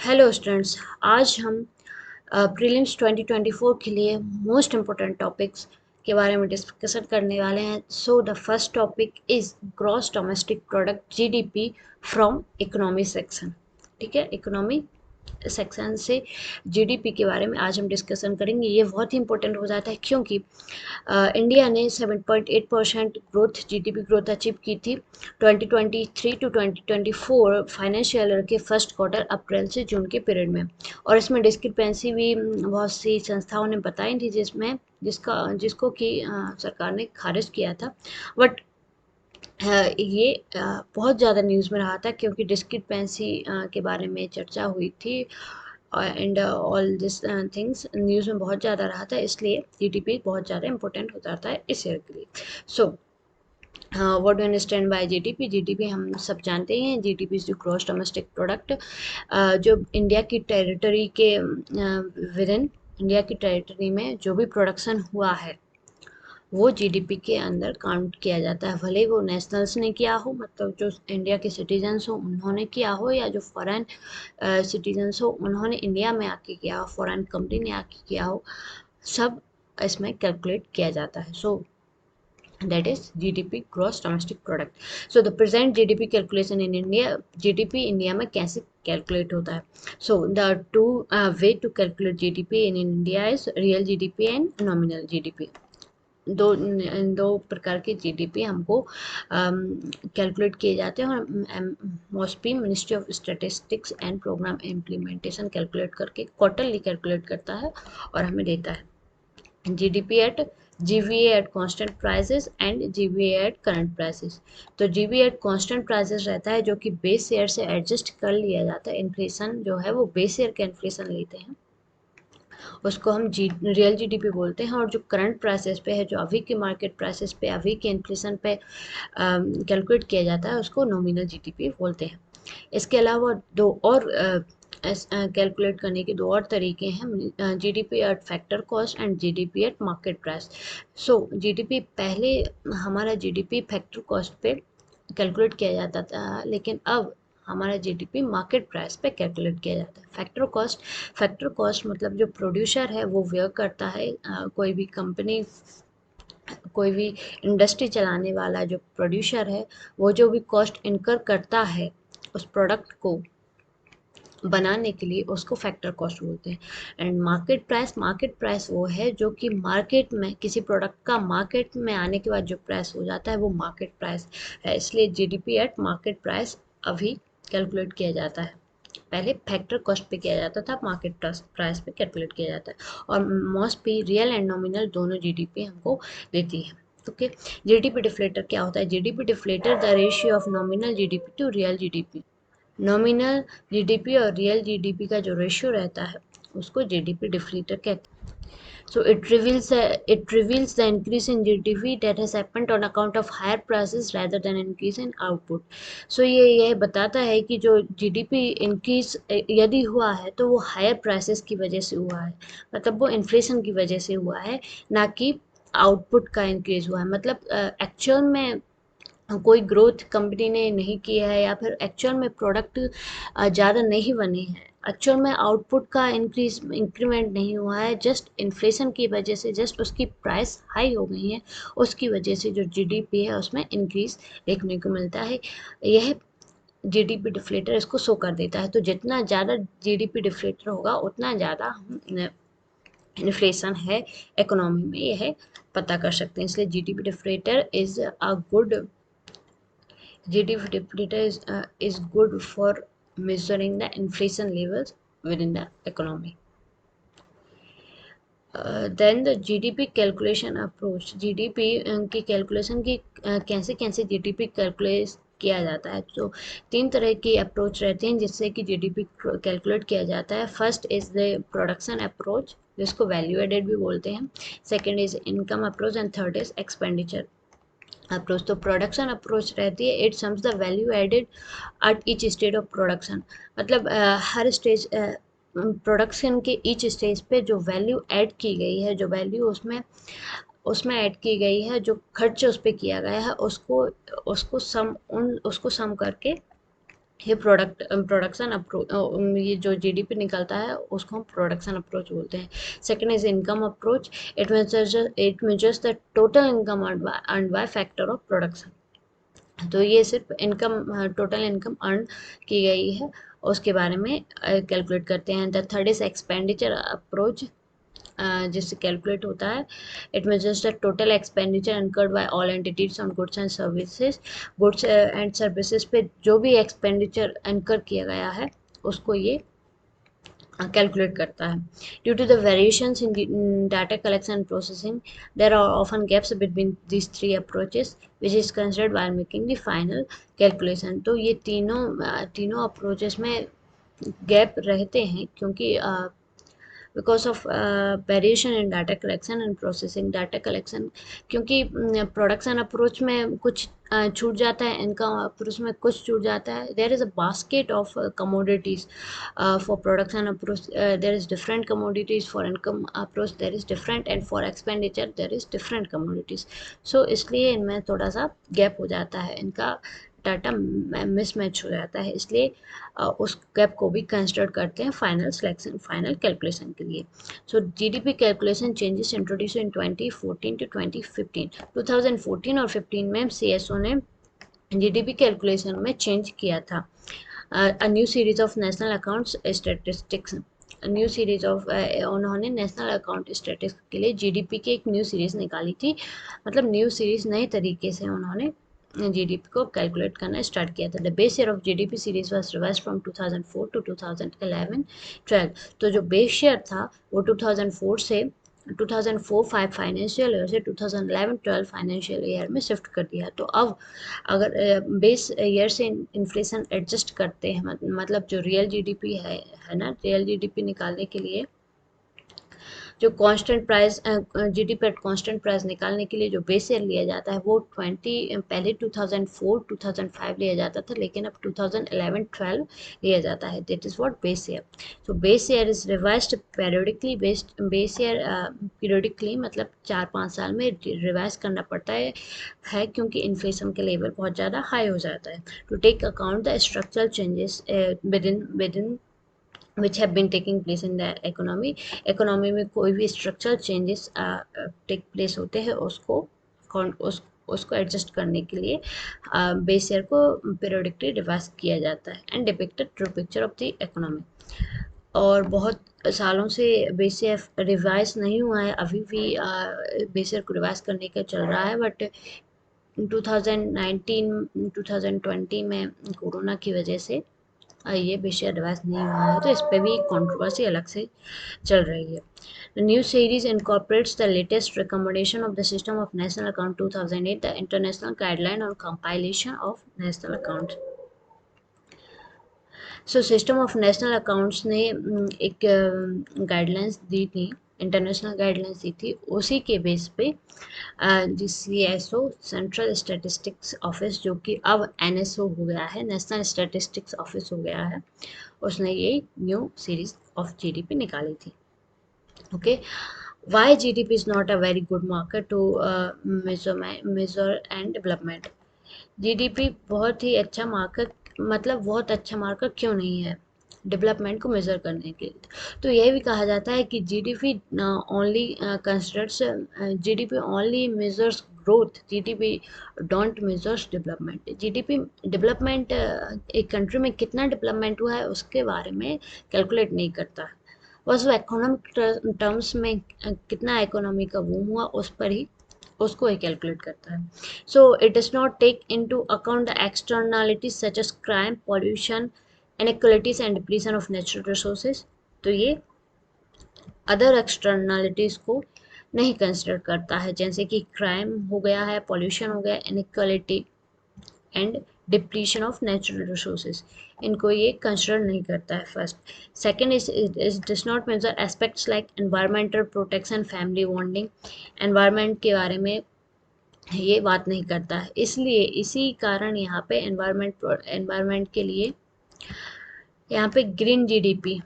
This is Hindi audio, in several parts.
Hello students. आज हम प्रीलिम्स 2024 के लिए मोस्ट इम्पोर्टेंट टॉपिक्स के बारे में डिस्कशन करने वाले हैं। So the first topic is gross domestic product GDP from economy section. ठीक है, इकोनॉमी सेक्शन से जीडीपी के बारे में आज हम डिस्कशन करेंगे। ये बहुत ही इंपॉर्टेंट हो जाता है क्योंकि इंडिया ने 7.8% ग्रोथ जीडीपी ग्रोथ अचीव की थी 2023 टू 2024 फाइनेंशियल ईयर के फर्स्ट क्वार्टर अप्रैल से जून के पीरियड में। और इसमें डिस्क्रिपेंसी भी बहुत सी संस्थाओं ने बताई थी जिसको कि सरकार ने खारिज किया था। बट ये बहुत ज़्यादा न्यूज़ में रहा था क्योंकि डिस्क्रिपेंसी के बारे में चर्चा हुई थी and all this things news में बहुत ज़्यादा रहा था, इसलिए जीडीपी बहुत ज़्यादा इंपॉर्टेंट हो जाता है इस ईयर के लिए। So what do understand by GDP? GDP हम सब जानते ही हैं, GDP is the gross domestic product. जो इंडिया की टेरिटरी के विदिन इंडिया की टेरिटरी में जो भी प्रोडक्शन हुआ है वो जीडीपी के अंदर काउंट किया जाता है, भले वो नेशनल्स ने किया हो, मतलब जो इंडिया के सिटीजन्स हो उन्होंने किया हो, या जो फॉरेन सिटीजन्स हो उन्होंने इंडिया में आके किया हो, फॉरेन कंपनी ने आके किया हो, सब इसमें कैलकुलेट किया जाता है। सो that is GDP gross domestic product. So the present GDP calculation in India, GDP India में कैसे कैलकुलेट होता है? So the two way to calculate GDP in India is real GDP and nominal GDP. दो प्रकार के जीडीपी हमको कैलकुलेट किए जाते हैं और mostly ministry of statistics and programme implementation calculate करके क्वार्टरली कैलकुलेट करता है और हमें देता है GDP at GVA at constant prices and GVA at current prices. तो GVA एट कांस्टेंट प्राइसेस रहता है जो कि बेस ईयर से एडजस्ट कर लिया जाता है। इन्फ्लेशन जो है वो बेस ईयर का इन्फ्लेशन लेते हैं, उसको हम रियल जीडीपी बोलते हैं। और जो करंट प्राइसेस पे है, जो अभी के मार्केट प्राइसेस पे, अभी के इन्फ्लेशन पे कैलकुलेट किया जाता है, उसको नॉमिनल जीडीपी बोलते हैं। इसके अलावा दो और कैलकुलेट करने के दो और तरीके हैं, GDP at factor cost and GDP at market price. So GDP पहले हमारा जीडीपी फैक्टर कॉस्ट पे कैलकुलेट किया जाता था, लेकिन अब हमारा जीडीपी मार्केट प्राइस पे कैलकुलेट किया जाता है। फैक्टर कॉस्ट मतलब जो प्रोड्यूसर है वो व्यय करता है, कोई भी कंपनी, कोई भी इंडस्ट्री चलाने वाला जो प्रोड्यूसर है वो जो भी कॉस्ट इनकर करता है उस प्रोडक्ट को बनाने के लिए, उसको फैक्टर कॉस्ट बोलते हैं। एंड मार्केट प्राइस वो है जो कि मार्केट में किसी प्रोडक्ट का मार्केट में आने के बाद जो प्राइस हो जाता है वो मार्केट प्राइस है। इसलिए जीडीपी एट मार्केट प्राइस अभी कैलकुलेट किया जाता है, पहले फैक्टर कॉस्ट पे किया जाता था, मार्केट प्राइस पे कैलकुलेट किया जाता है। और मोस्ट पे रियल एंड नॉमिनल दोनों जीडीपी हमको देती है। ओके, जीडीपी डिफ्लेटर क्या होता है? GDP deflator the ratio of nominal GDP to real GDP. Nominal GDP और रियल जीडीपी का जो रेशियो रहता है उसको जीडीपी डिफ्लेटर कहते हैं। So it reveals the increase in GDP that has happened on account of higher prices rather than increase in output. So ये बताता है कि जो GDP इंक्रीज यदि हुआ है तो वो हायर प्राइसेस की वजह से हुआ है, मतलब वो इन्फ्लेशन की वजह से हुआ है, ना कि आउटपुट का इंक्रीज हुआ है। मतलब एक्चुअल में कोई ग्रोथ कंपनी ने नहीं किया है, या फिर एक्चुअल में प्रोडक्ट ज़्यादा नहीं बने हैं, एक्चुअल में आउटपुट का इंक्रीमेंट नहीं हुआ है, जस्ट इन्फ्लेशन की वजह से, जस्ट उसकी प्राइस हाई हो गई है, उसकी वजह से जो जीडीपी है उसमें इंक्रीज देखने को मिलता है। यह जीडीपी डिफ्लेटर इसको शो कर देता है। तो जितना ज़्यादा जीडीपी डिफ्लेटर होगा उतना ज़्यादा इन्फ्लेशन है इकोनॉमी में, यह पता कर सकते हैं। इसलिए GDP deflator is a good GDP depleter is good for measuring the inflation levels within the economy. Then the GDP calculation approach, GDP की कैलकुलेशन की कैसे कैसे GDP कैलकुलेट किया जाता है। तो तीन तरह की अप्रोच रहते हैं जिससे कि जीडीपी कैलकुलेट किया जाता है। First is the production approach, जिसको वैल्यू एडेड भी बोलते हैं। Second is income approach and third is expenditure approach. तो प्रोडक्शन अप्रोच रहती है, it sums the value added at each stage of production. मतलब हर स्टेज प्रोडक्शन के ईच स्टेज पे जो वैल्यू ऐड की गई है, जो वैल्यू उसमें उसमें ऐड की गई है, जो खर्च उस पर किया गया है, उसको सम करके ये प्रोडक्शन अप्रोच, ये जो जीडीपी निकलता है उसको हम प्रोडक्शन अप्रोच बोलते हैं। Second is income approach, it measures the total income earn by factor of production. तो ये सिर्फ इनकम, टोटल इनकम अर्न की गई है उसके बारे में कैलकुलेट करते हैं। The third is expenditure approach, जिससे कैलकुलेट होता है। It measures the total expenditure incurred by all entities on goods and services. Goods and services पे जो भी एक्सपेंडिचर इनकर किया गया है उसको ये कैलकुलेट करता है। Due to the variations in data collection and processing, there are often gaps between these three approaches which is considered while making the final calculation. तो ये तीनों अप्रोचेस में गैप रहते हैं क्योंकि because of variation in data collection and processing. Data collection क्योंकि प्रोडक्शन अप्रोच में कुछ छूट जाता है, इनकम अप्रोच में कुछ छूट जाता है। There is a basket of commodities for production approach, there is different commodities for income approach, there is different, and for expenditure there is different commodities. So इसलिए इनमें थोड़ा सा गैप हो जाता है, इनका डाटा मिसमैच हो जाता है, इसलिए उस गैप को भी कंसिडर करते हैं फाइनल सिलेक्शन, फाइनल कैलकुलेशन के लिए। So GDP calculation changes introduce in 2014 to 2015। 2014 और 15 में सीएसओ ने जीडीपी कैलकुलेशन में चेंज किया था। A new series of national accounts statistics, new series of, उन्होंने नेशनल अकाउंट स्टैटिस्टिक्स के लिए जीडीपी की एक न्यू सीरीज निकाली थी। मतलब न्यू सीरीज नए तरीके से उन्होंने जीडीपी को कैलकुलेट करना स्टार्ट किया था। The base year of GDP series was revised from 2004 to 2011-12। तो जो बेस ईयर था वो 2004 से 2004-5 फाइनेंशियल ईयर से 2011-12 फाइनेंशियल ईयर में शिफ्ट कर दिया। तो अब अगर बेस ईयर से इन्फ्लेशन एडजस्ट करते हैं, मतलब जो रियल जीडीपी है ना, रियल जीडीपी निकालने के लिए जो constant price, GDP at constant price निकालने के लिए जो बेस ईयर लिया जाता है वो पहले 2004-2005 लिया जाता था, लेकिन अब 2011-12 लिया जाता है। That is what base year. So base year is revised periodically. Base year periodically मतलब 4-5 साल में रिवाइज करना पड़ता है क्योंकि इन्फ्लेशन के लेवल बहुत ज़्यादा हाई हो जाता है। To take account the structural changes within which have been taking place in the economy में कोई भी structural changes take place होते हैं उसको एडजस्ट करने के लिए बेस ईयर को पीरियोडिकली रिवाइज किया जाता है and depicted true picture of the economy. और बहुत सालों से बेस ईयर रिवाइज नहीं हुआ है, अभी भी बेस ईयर को रिवाइज करने का चल रहा है, बट 2019-2020 में कोरोना की वजह से ये विषय एडवाइस नहीं हुआ है, तो इस पे भी कंट्रोवर्सी अलग से चल रही है। The new series incorporates the latest recommendation of the System of National Account 2008, the International Guideline on Compilation of National Accounts. So system of national accounts ने एक गाइडलाइंस दी थी, इंटरनेशनल गाइडलाइंस दी थी, उसी के बेस पे CSO सेंट्रल स्टैटिस्टिक्स ऑफिस, जो कि अब NSO हो गया है, नेशनल स्टैटिस्टिक्स ऑफिस हो गया है, उसने ये न्यू सीरीज ऑफ जीडीपी निकाली थी। Okay, why GDP is not a very good marker to measure and development. GDP बहुत ही अच्छा मार्कर, मतलब बहुत अच्छा मार्कर क्यों नहीं है डेवलपमेंट को मेजर करने के लिए। तो यह भी कहा जाता है कि GDP only considers, GDP only measures growth, GDP don't measures development. GDP development, एक कंट्री में कितना डेवलपमेंट हुआ है उसके बारे में कैलकुलेट नहीं करता है, बस वो इकोनॉमिक टर्म्स में कितना इकोनॉमी का बूम हुआ उस पर ही उसको ही कैलकुलेट करता है। So it does not take into account the externalities such as crime, pollution, inequalities and depletion of natural resources. तो ये अदर एक्सटर्नलिटीज को नहीं कंसिडर करता है, जैसे कि क्राइम हो गया है, पॉल्यूशन हो गया, inequality and depletion of natural resources, इनको ये कंसिडर नहीं करता है। First, second is does not measure aspects like environmental protection, family bonding, environment के बारे में ये बात नहीं करता है, इसलिए इसी कारण यहाँ पे एनवायरमेंट के लिए यहाँ पे ग्रीन जीडीपी,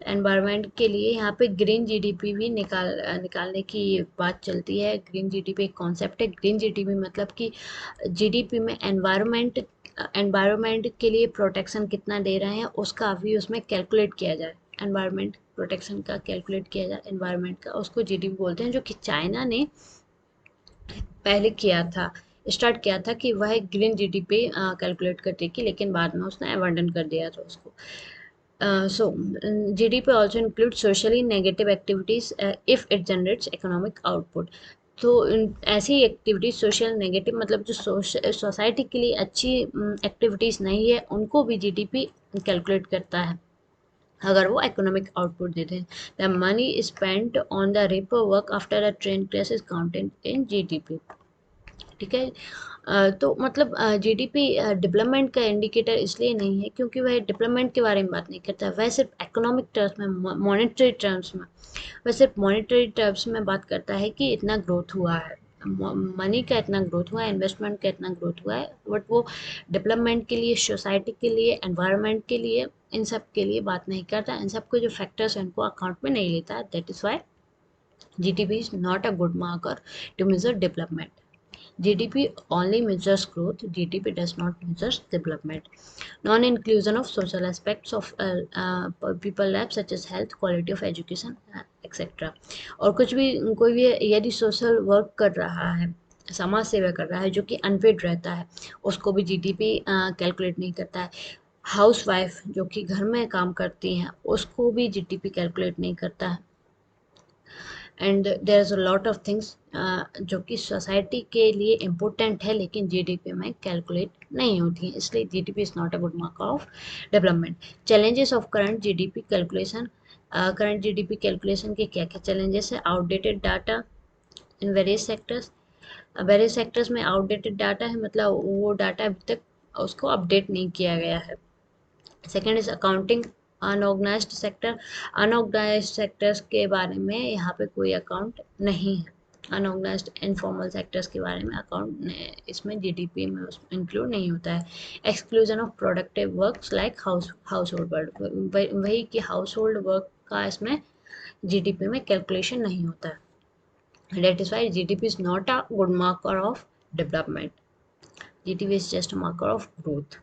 एनवायरनमेंट के लिए यहाँ पे ग्रीन जीडीपी भी निकालने की बात चलती है। ग्रीन जीडीपी एक कॉन्सेप्ट है। ग्रीन जीडीपी मतलब कि जीडीपी में एनवायरनमेंट एनवायरनमेंट के लिए प्रोटेक्शन कितना दे रहे हैं उसका भी उसमें कैलकुलेट किया जाए, एनवायरनमेंट प्रोटेक्शन का कैलकुलेट किया जाए, एनवायरनमेंट का, उसको जीडीपी बोलते हैं, जो कि चाइना ने पहले किया था, स्टार्ट किया था कि वह ग्रीन जीडीपी कैलकुलेट करती थी, लेकिन बाद में उसने अबंडन कर दिया था उसको। So GDP also includes socially negative activities if it generates economic output. तो ऐसी एक्टिविटीज सोशल नेगेटिव मतलब जो सोसाइटी के लिए अच्छी एक्टिविटीज़ नहीं है उनको भी जीडीपी कैलकुलेट करता है अगर वो इकोनॉमिक आउटपुट देते हैं। The money spent on the ripper work after a train crash is counted in GDP. ठीक है। तो मतलब जीडीपी डेवलपमेंट का इंडिकेटर इसलिए नहीं है क्योंकि वह डेवलपमेंट के बारे में बात नहीं करता, वह सिर्फ इकोनॉमिक टर्म्स में, मॉनेटरी टर्म्स में, वह सिर्फ मॉनेटरी टर्म्स में बात करता है कि इतना ग्रोथ हुआ है, मनी का इतना ग्रोथ हुआ है, इन्वेस्टमेंट का इतना ग्रोथ हुआ है, बट वो डेवलपमेंट के लिए, सोसाइटी के लिए, एनवायरनमेंट के लिए, इन सब के लिए बात नहीं करता, इन सब के जो फैक्टर्स हैं उनको अकाउंट में नहीं लेता। That is why GDP is not a good marker to measure development. GDP only measures growth, GDP does not measure development. Non-inclusion of social aspects of people life such as health, quality of education, etc. और कुछ भी, कोई भी यदि सोशल वर्क कर रहा है, समाज सेवा कर रहा है जो कि अनफिट रहता है, उसको भी जीडीपी कैलकुलेट नहीं करता है। हाउस वाइफ जो कि घर में काम करती हैं उसको भी जीडीपी कैलकुलेट नहीं करता है। And there is a lot of things जो कि सोसाइटी के लिए इम्पोर्टेंट है लेकिन जीडीपी में कैलकुलेट नहीं होती हैं, इसलिए GDP is not a good marker of development. Challenges of current GDP calculation, current GDP calculation के क्या क्या चैलेंजेस है? Outdated data in various sectors, various sectors में आउटडेटेड डाटा है, मतलब वो डाटा अभी तक उसको अपडेट नहीं किया गया है। Second is accounting unorganised sector, unorganised sectors के बारे में यहाँ पे कोई अकाउंट नहीं है, अनऑर्गेनाइज्ड इनफॉर्मल सेक्टर्स के बारे में अकाउंट इसमें जीडीपी में इंक्लूड नहीं होता है। Exclusion of productive works like house hold work, वही कि हाउस होल्ड वर्क का इसमें जीडीपी में कैलकुलेशन नहीं होता है। That is why GDP is not a good marker of development, GDP is just a marker of growth.